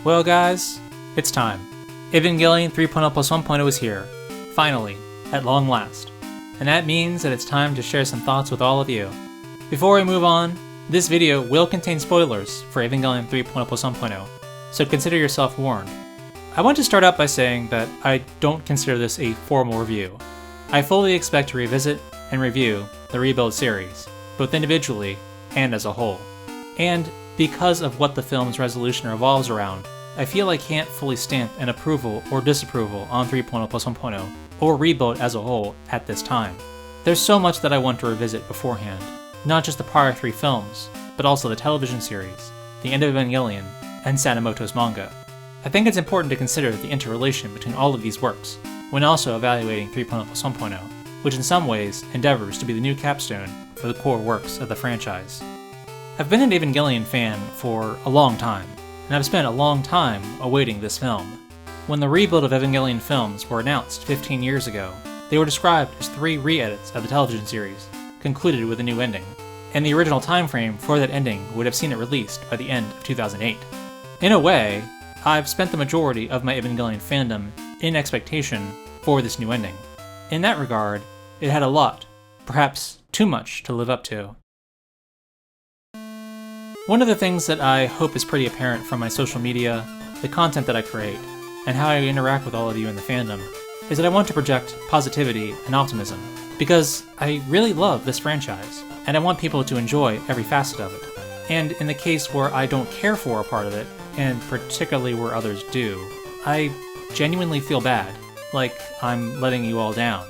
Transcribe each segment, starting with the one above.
Well guys, it's time. Evangelion 3.0 plus 1.0 is here. Finally, at long last. And that means that it's time to share some thoughts with all of you. Before we move on, this video will contain spoilers for Evangelion 3.0 plus 1.0, so consider yourself warned. I want to start out by saying that I don't consider this a formal review. I fully expect to revisit and review the Rebuild series, both individually and as a whole. And because of what the film's resolution revolves around, I feel I can't fully stamp an approval or disapproval on 3.0 plus 1.0 or Rebuild as a whole at this time. There's so much that I want to revisit beforehand, not just the prior three films, but also the television series, the end of Evangelion, and Sadamoto's manga. I think it's important to consider the interrelation between all of these works when also evaluating 3.0 plus 1.0, which in some ways endeavors to be the new capstone for the core works of the franchise. I've been an Evangelion fan for a long time, and I've spent a long time awaiting this film. When the rebuild of Evangelion films were announced 15 years ago, they were described as 3 re-edits of the television series, concluded with a new ending, and the original time frame for that ending would have seen it released by the end of 2008. In a way, I've spent the majority of my Evangelion fandom in expectation for this new ending. In that regard, it had a lot, perhaps too much, to live up to. One of the things that I hope is pretty apparent from my social media, the content that I create, and how I interact with all of you in the fandom, is that I want to project positivity and optimism, because I really love this franchise, and I want people to enjoy every facet of it. And in the case where I don't care for a part of it, and particularly where others do, I genuinely feel bad, like I'm letting you all down.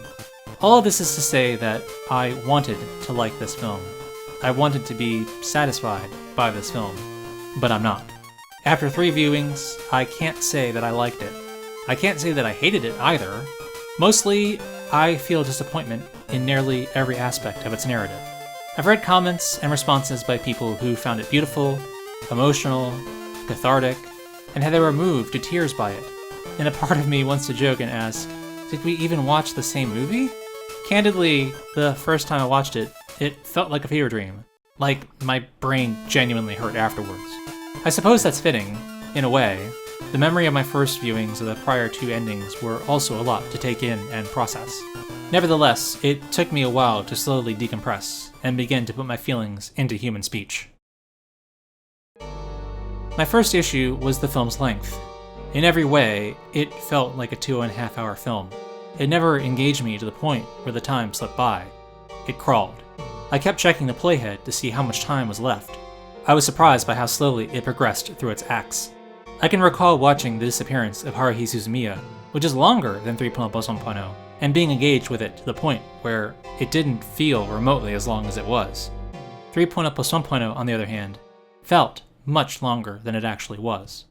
All of this is to say that I wanted to like this film. I wanted to be satisfied by this film, but I'm not. After 3 viewings, I can't say that I liked it. I can't say that I hated it either. Mostly, I feel disappointment in nearly every aspect of its narrative. I've read comments and responses by people who found it beautiful, emotional, cathartic, and how they were moved to tears by it. And a part of me wants to joke and ask, did we even watch the same movie? Candidly, the first time I watched it, it felt like a fever dream. Like my brain genuinely hurt afterwards. I suppose that's fitting, in a way. The memory of my first viewings of the prior 2 endings were also a lot to take in and process. Nevertheless, it took me a while to slowly decompress and begin to put my feelings into human speech. My first issue was the film's length. In every way, it felt like a 2.5-hour film. It never engaged me to the point where the time slipped by. It crawled. I kept checking the playhead to see how much time was left. I was surprised by how slowly it progressed through its acts. I can recall watching the disappearance of Haruhi Suzumiya, which is longer than 3.0 plus 1.0, and being engaged with it to the point where it didn't feel remotely as long as it was. 3.0 plus 1.0, on the other hand, felt much longer than it actually was.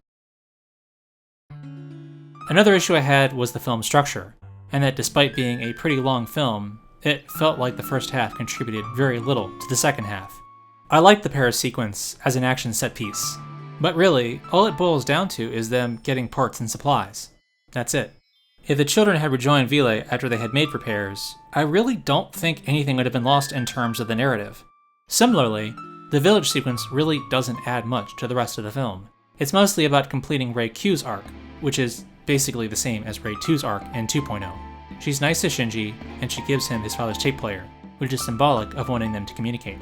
Another issue I had was the film's structure, and that despite being a pretty long film, it felt like the first half contributed very little to the second half. I liked the Paris sequence as an action set piece, but really, all it boils down to is them getting parts and supplies. That's it. If the children had rejoined Ville after they had made repairs, I really don't think anything would have been lost in terms of the narrative. Similarly, the village sequence really doesn't add much to the rest of the film. It's mostly about completing Rei Q's arc, which is basically the same as Rei 2's arc in 2.0. She's nice to Shinji, and she gives him his father's tape player, which is symbolic of wanting them to communicate.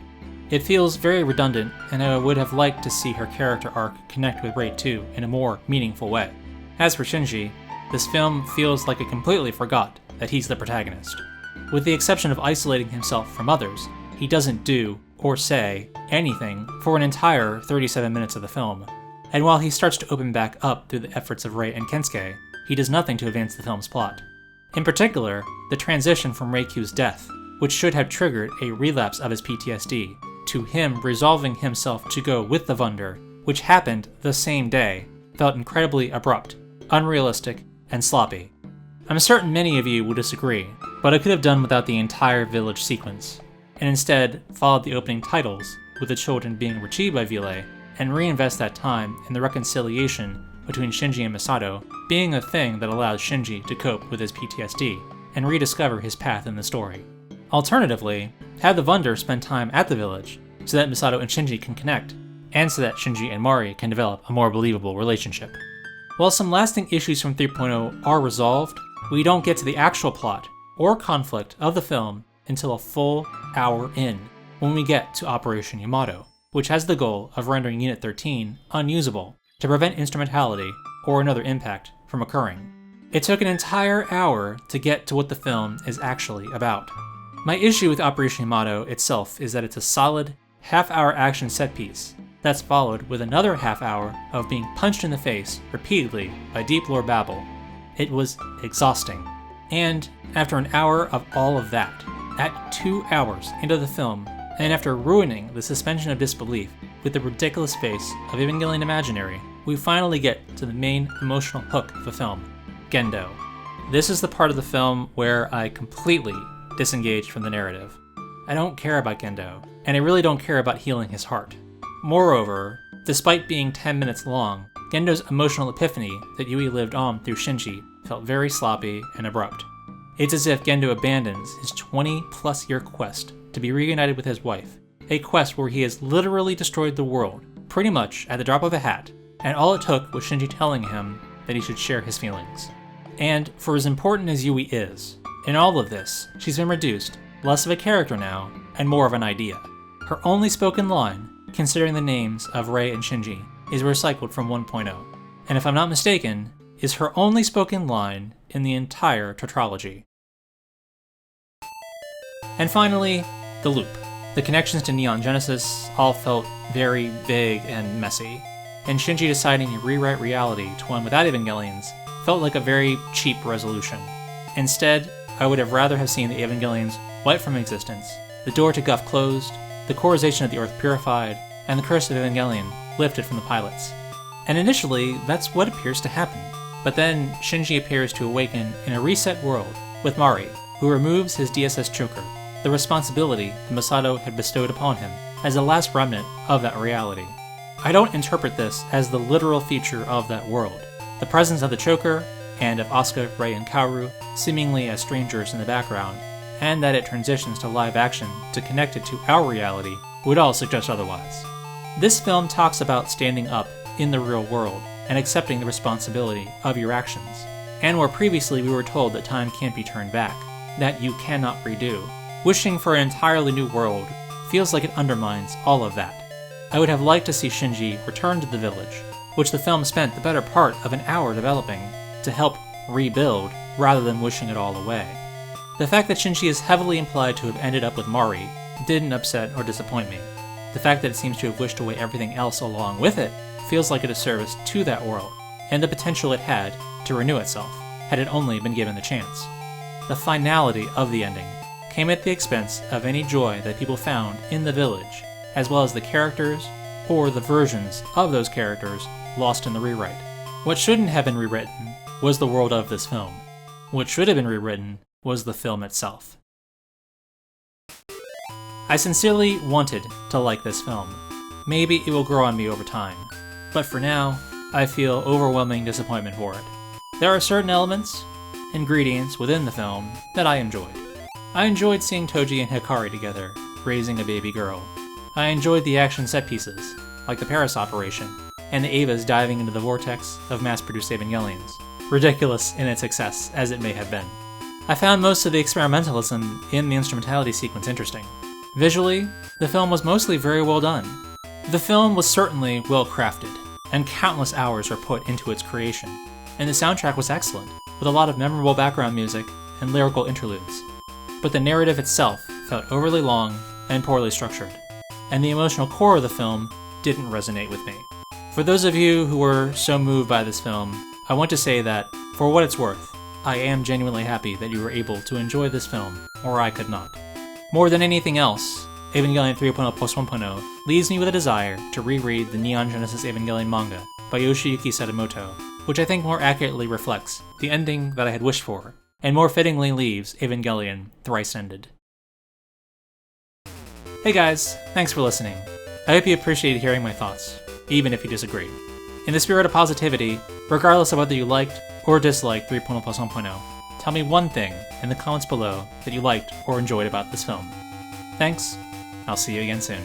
It feels very redundant, and I would have liked to see her character arc connect with Rei 2 in a more meaningful way. As for Shinji, this film feels like it completely forgot that he's the protagonist. With the exception of isolating himself from others, he doesn't do, or say, anything for an entire 37 minutes of the film. And while he starts to open back up through the efforts of Rei and Kensuke, he does nothing to advance the film's plot. In particular, the transition from Rei Q's death, which should have triggered a relapse of his PTSD, to him resolving himself to go with the Wunder, which happened the same day, felt incredibly abrupt, unrealistic, and sloppy. I'm certain many of you will disagree, but I could have done without the entire village sequence, and instead followed the opening titles, with the children being retrieved by Ville, and reinvest that time in the reconciliation between Shinji and Misato being a thing that allows Shinji to cope with his PTSD and rediscover his path in the story. Alternatively, have the Wunder spend time at the village so that Misato and Shinji can connect, and so that Shinji and Mari can develop a more believable relationship. While some lasting issues from 3.0 are resolved, we don't get to the actual plot or conflict of the film until a full hour in, when we get to Operation Yamato, which has the goal of rendering Unit 13 unusable to prevent instrumentality or another impact from occurring. It took an entire hour to get to what the film is actually about. My issue with Operation Yamato itself is that it's a solid half-hour action set piece that's followed with another half hour of being punched in the face repeatedly by deep lore babble. It was exhausting. And after an hour of all of that, at 2 hours into the film, and after ruining the suspension of disbelief with the ridiculous face of Evangelion Imaginary, we finally get to the main emotional hook of the film, Gendo. This is the part of the film where I completely disengaged from the narrative. I don't care about Gendo, and I really don't care about healing his heart. Moreover, despite being 10 minutes long, Gendo's emotional epiphany that Yui lived on through Shinji felt very sloppy and abrupt. It's as if Gendo abandons his 20-plus year quest to be reunited with his wife, a quest where he has literally destroyed the world, pretty much at the drop of a hat, and all it took was Shinji telling him that he should share his feelings. And for as important as Yui is, in all of this, she's been reduced, less of a character now, and more of an idea. Her only spoken line, considering the names of Rei and Shinji, is recycled from 1.0, and if I'm not mistaken, is her only spoken line in the entire tetralogy. And finally, the loop. The connections to Neon Genesis all felt very vague and messy, and Shinji deciding to rewrite reality to one without Evangelions felt like a very cheap resolution. Instead, I would have rather have seen the Evangelions wiped from existence, the door to Guff closed, the corization of the Earth purified, and the curse of Evangelion lifted from the pilots. And initially, that's what appears to happen. But then, Shinji appears to awaken in a reset world with Mari, who removes his DSS choker, the responsibility the Masato had bestowed upon him, as the last remnant of that reality. I don't interpret this as the literal feature of that world. The presence of the choker, and of Asuka, Rei, and Kaoru, seemingly as strangers in the background, and that it transitions to live action to connect it to our reality, would all suggest otherwise. This film talks about standing up in the real world and accepting the responsibility of your actions. And where previously we were told that time can't be turned back, that you cannot redo, wishing for an entirely new world feels like it undermines all of that. I would have liked to see Shinji return to the village, which the film spent the better part of an hour developing, to help rebuild rather than wishing it all away. The fact that Shinji is heavily implied to have ended up with Mari didn't upset or disappoint me. The fact that it seems to have wished away everything else along with it feels like a disservice to that world, and the potential it had to renew itself, had it only been given the chance. The finality of the ending came at the expense of any joy that people found in the village, as well as the characters, or the versions of those characters, lost in the rewrite. What shouldn't have been rewritten was the world of this film. What should have been rewritten was the film itself. I sincerely wanted to like this film. Maybe it will grow on me over time, but for now, I feel overwhelming disappointment for it. There are certain elements, ingredients within the film that I enjoyed. I enjoyed seeing Toji and Hikari together, raising a baby girl. I enjoyed the action set pieces, like the Paris operation, and the Evas diving into the vortex of mass-produced Evangelions, ridiculous in its excess as it may have been. I found most of the experimentalism in the instrumentality sequence interesting. Visually, the film was mostly very well done. The film was certainly well crafted, and countless hours were put into its creation, and the soundtrack was excellent, with a lot of memorable background music and lyrical interludes. But the narrative itself felt overly long and poorly structured, and the emotional core of the film didn't resonate with me. For those of you who were so moved by this film, I want to say that, for what it's worth, I am genuinely happy that you were able to enjoy this film, or I could not. More than anything else, Evangelion 3.0 Post 1.0 leaves me with a desire to reread the Neon Genesis Evangelion manga by Yoshiyuki Sadamoto, which I think more accurately reflects the ending that I had wished for, and more fittingly leaves Evangelion thrice ended. Hey guys, thanks for listening. I hope you appreciated hearing my thoughts, even if you disagreed. In the spirit of positivity, regardless of whether you liked or disliked 3.0 plus 1.0, tell me one thing in the comments below that you liked or enjoyed about this film. Thanks, I'll see you again soon.